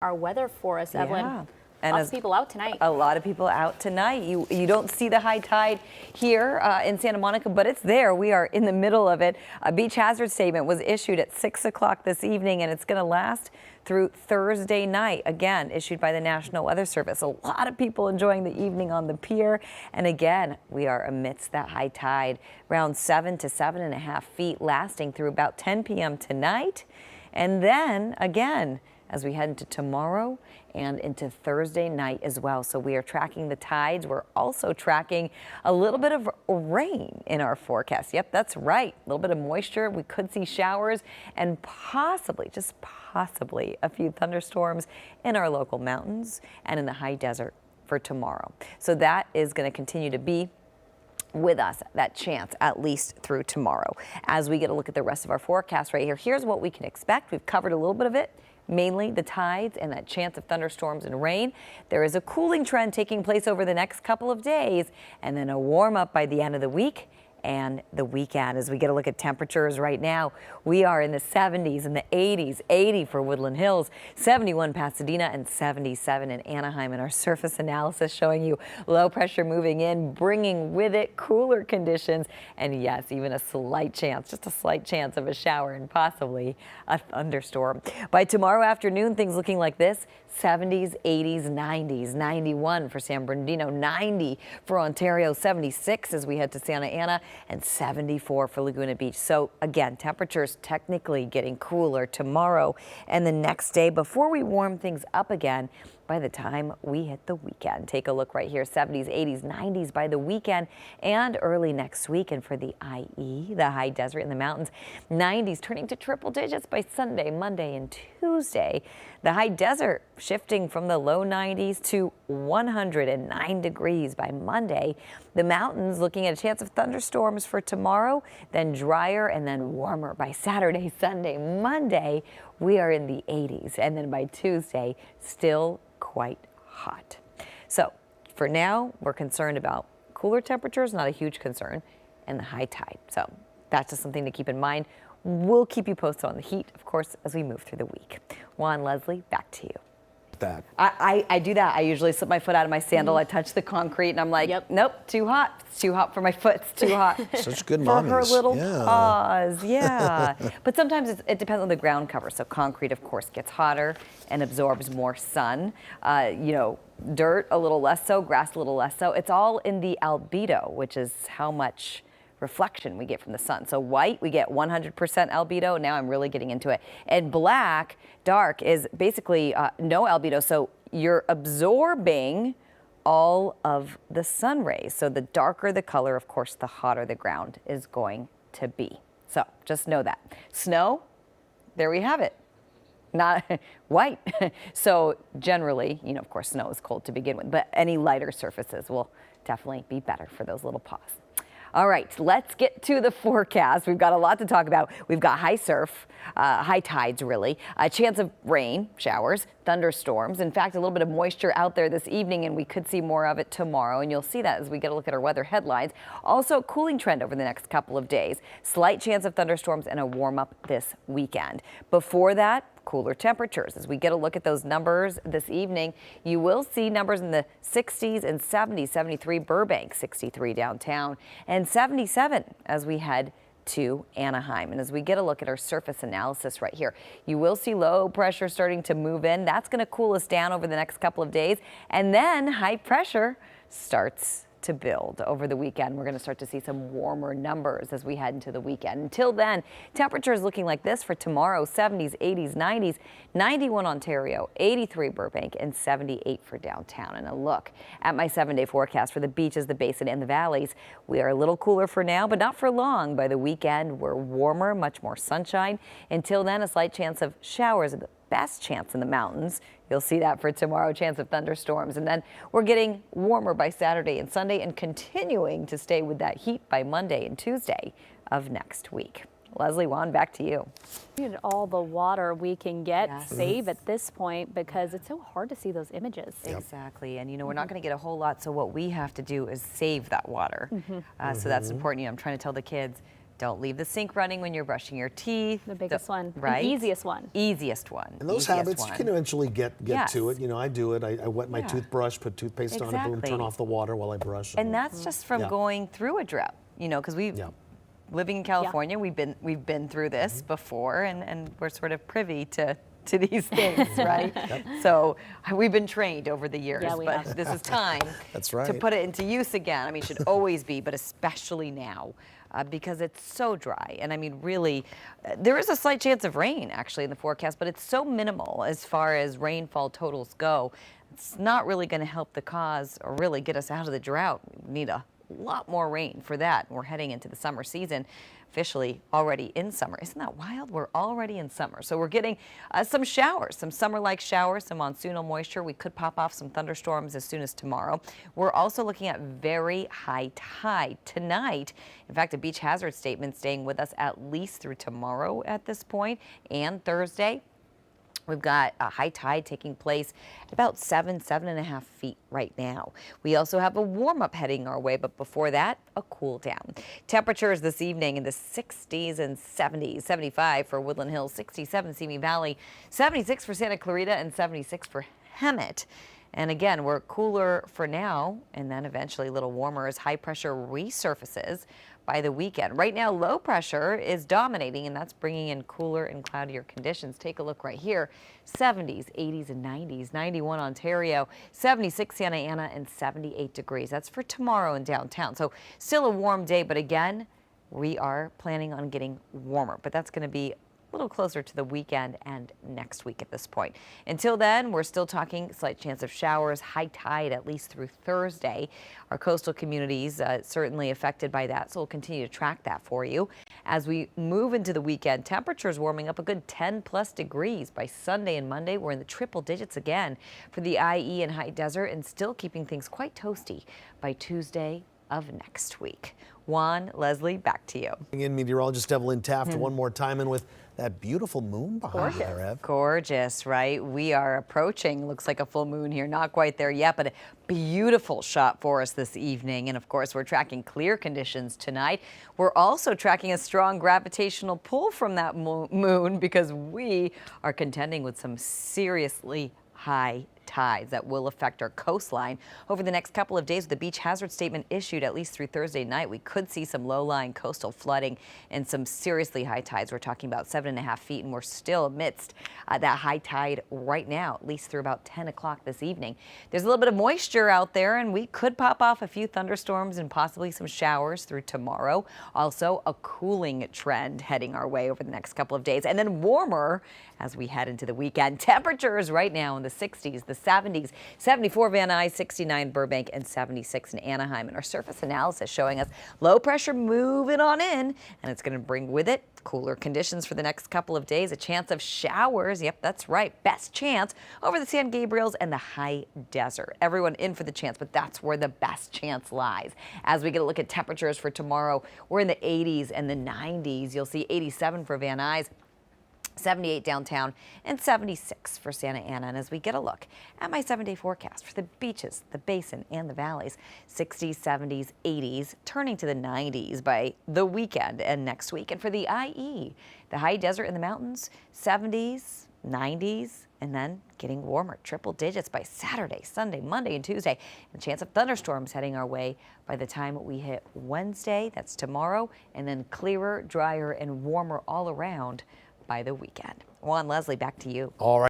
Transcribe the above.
our weather for us, Evelyn. Yeah. And lots of people out tonight. A lot of people out tonight. You don't see the high tide here in Santa Monica, but it's there. We are in the middle of it. A beach hazard statement was issued at 6 o'clock this evening, and it's going to last through Thursday night. Again, issued by the National Weather Service. A lot of people enjoying the evening on the pier. And again, we are amidst that high tide, around 7 to 7.5 feet, lasting through about 10 p.m. tonight. And then again, as we head into tomorrow and into Thursday night as well. So we are tracking the tides. We're also tracking a little bit of rain in our forecast. Yep, that's right. A little bit of moisture. We could see showers and possibly, just possibly, a few thunderstorms in our local mountains and in the high desert for tomorrow. So that is going to continue to be with us, that chance, at least through tomorrow. As we get a look at the rest of our forecast right here, here's what we can expect. We've covered a little bit of it. Mainly the tides and that chance of thunderstorms and rain. There is a cooling trend taking place over the next couple of days, and then a warm up by the end of the week and the weekend. As we get a look at temperatures right now, we are in the 70s and the 80s, 80 for Woodland Hills, 71 Pasadena, and 77 in Anaheim. And our surface analysis showing you low pressure moving in, bringing with it cooler conditions. And yes, even a slight chance, just a slight chance of a shower and possibly a thunderstorm. By tomorrow afternoon, things looking like this: 70s, 80s, 90s, 91 for San Bernardino, 90 for Ontario, 76 as we head to Santa Ana, and 74 for Laguna Beach. So again, temperatures technically getting cooler tomorrow and the next day before we warm things up again by the time we hit the weekend. Take a look right here: 70s, 80s, 90s by the weekend and early next week. And for the IE, the high desert in the mountains, 90s turning to triple digits by Sunday, Monday, and Tuesday. The high desert shifting from the low 90s to 109 degrees by Monday. The mountains looking at a chance of thunderstorms for tomorrow, then drier and then warmer by Saturday, Sunday, Monday. We are in the 80s, and then by Tuesday, still quite hot. So for now, we're concerned about cooler temperatures, not a huge concern, and the high tide. So that's just something to keep in mind. We'll keep you posted on the heat, of course, as we move through the week. Juan, Leslie, back to you. That. I do that. I usually slip my foot out of my sandal. I touch the concrete and I'm like, nope, too hot. It's too hot for my foot. It's too hot. Such good for mommies. her little paws. Yeah. But sometimes it depends on the ground cover. So concrete, of course, gets hotter and absorbs more sun. You know, dirt a little less so, grass a little less so. It's all in the albedo, which is how much reflection we get from the sun. So white, we get 100% albedo. Now I'm really getting into it. And black, dark, is basically no albedo. So you're absorbing all of the sun rays. So the darker the color, of course, the hotter the ground is going to be. So just know that. Snow, there we have it. Not white. So generally, you know, of course, snow is cold to begin with, but any lighter surfaces will definitely be better for those little paws. All right, let's get to the forecast. We've got a lot to talk about. We've got high surf, high tides really, a chance of rain, showers, thunderstorms. In fact, a little bit of moisture out there this evening, and we could see more of it tomorrow. And you'll see that as we get a look at our weather headlines. Also, cooling trend over the next couple of days. Slight chance of thunderstorms and a warm up this weekend. Before that, cooler temperatures. As we get a look at those numbers this evening, you will see numbers in the 60s and 70s, 73 Burbank, 63 downtown, and 77 as we head to Anaheim. And as we get a look at our surface analysis right here, you will see low pressure starting to move in. That's going to cool us down over the next couple of days. And then high pressure starts to build over the weekend. We're going to start to see some warmer numbers as we head into the weekend. Until then, temperatures looking like this for tomorrow: 70s, 80s, 90s, 91 Ontario, 83 Burbank, and 78 for downtown. And a look at my 7-day forecast for the beaches, the basin, and the valleys. We are a little cooler for now, but not for long. By the weekend, we're warmer, much more sunshine. Until then, a slight chance of showers, the best chance in the mountains. You'll see that for tomorrow, chance of thunderstorms. And then we're getting warmer by Saturday and Sunday and continuing to stay with that heat by Monday and Tuesday of next week. Leslie, Juan, back to you. We need all the water we can get, save at this point, because it's so hard to see those images. Exactly. And, you know, we're not going to get a whole lot. So what we have to do is save that water. So that's important. You know, I'm trying to tell the kids, Don't leave the sink running when you're brushing your teeth. The biggest one, right? the easiest one. Easiest one. And those habits, you can eventually get Yes. to it. You know, I do it. I wet my Yeah. toothbrush, put toothpaste on it, boom, Exactly. turn off the water while I brush. And that's just from Yeah. going through a drought, you know, because living in California, we've been through this before, and we're sort of privy to these things, right? So we've been trained over the years, Yeah, we but have. this is time That's to right. put it into use again. I mean, it should always be, but especially now. Because it's so dry. And I mean, really, there is a slight chance of rain actually in the forecast, but it's so minimal as far as rainfall totals go. It's not really going to help the cause or really get us out of the drought. We need a lot more rain for that. We're heading into the summer season, officially already in summer. Isn't that wild? We're already in summer. So we're getting some showers, some summer-like showers, some monsoonal moisture. We could pop off some thunderstorms as soon as tomorrow. We're also looking at very high tide tonight. In fact, a beach hazard statement staying with us at least through tomorrow at this point and Thursday. We've got a high tide taking place at about 7.5 feet right now. We also have a warm up heading our way, but before that, a cool down. Temperatures this evening in the 60s and 70s, 75 for Woodland Hills, 67 Simi Valley, 76 for Santa Clarita, and 76 for Hemet. And again, we're cooler for now, and then eventually a little warmer as high pressure resurfaces by the weekend. Right now, low pressure is dominating, and that's bringing in cooler and cloudier conditions. Take a look right here. 70s, 80s, and 90s. 91 Ontario, 76 Santa Ana, and 78 degrees. That's for tomorrow in downtown. So still a warm day, but again, we are planning on getting warmer, but that's going to be a little closer to the weekend and next week at this point. Until then, we're still talking slight chance of showers, high tide at least through Thursday. Our coastal communities certainly affected by that, so we'll continue to track that for you. As we move into the weekend, temperatures warming up a good 10 plus degrees by Sunday and Monday. We're in the triple digits again for the IE and high desert, and still keeping things quite toasty by Tuesday of next week. Juan, Leslie, back to you. In meteorologist Evelyn Taft one more time, and with that beautiful moon behind you there, Ev. Gorgeous, right? We are approaching, looks like a full moon here. Not quite there yet, but a beautiful shot for us this evening. And of course, we're tracking clear conditions tonight. We're also tracking a strong gravitational pull from that moon because we are contending with some seriously high tides that will affect our coastline. Over the next couple of days, with the beach hazard statement issued at least through Thursday night, we could see some low-lying coastal flooding and some seriously high tides. We're talking about 7.5 feet, and we're still amidst that high tide right now, at least through about 10 o'clock this evening. There's a little bit of moisture out there, and we could pop off a few thunderstorms and possibly some showers through tomorrow. Also, a cooling trend heading our way over the next couple of days, and then warmer as we head into the weekend. Temperatures right now in the 60s, the 70s, 74 Van Nuys, 69 Burbank, and 76 in Anaheim. And our surface analysis showing us low pressure moving on in, and it's going to bring with it cooler conditions for the next couple of days. A chance of showers. Yep, that's right. Best chance over the San Gabriels and the high desert. Everyone in for the chance, but that's where the best chance lies. As we get a look at temperatures for tomorrow, we're in the 80s and the 90s. You'll see 87 for Van Nuys, 78 downtown, and 76 for Santa Ana. And as we get a look at my 7-day forecast for the beaches, the basin, and the valleys, 60s, 70s, 80s, turning to the 90s by the weekend and next week. And for the IE, the high desert in the mountains, 70s, 90s, and then getting warmer, triple digits by Saturday, Sunday, Monday, and Tuesday. And a chance of thunderstorms heading our way by the time we hit Wednesday, that's tomorrow, and then clearer, drier, and warmer all around by the weekend. Juan, Leslie, back to you. All right.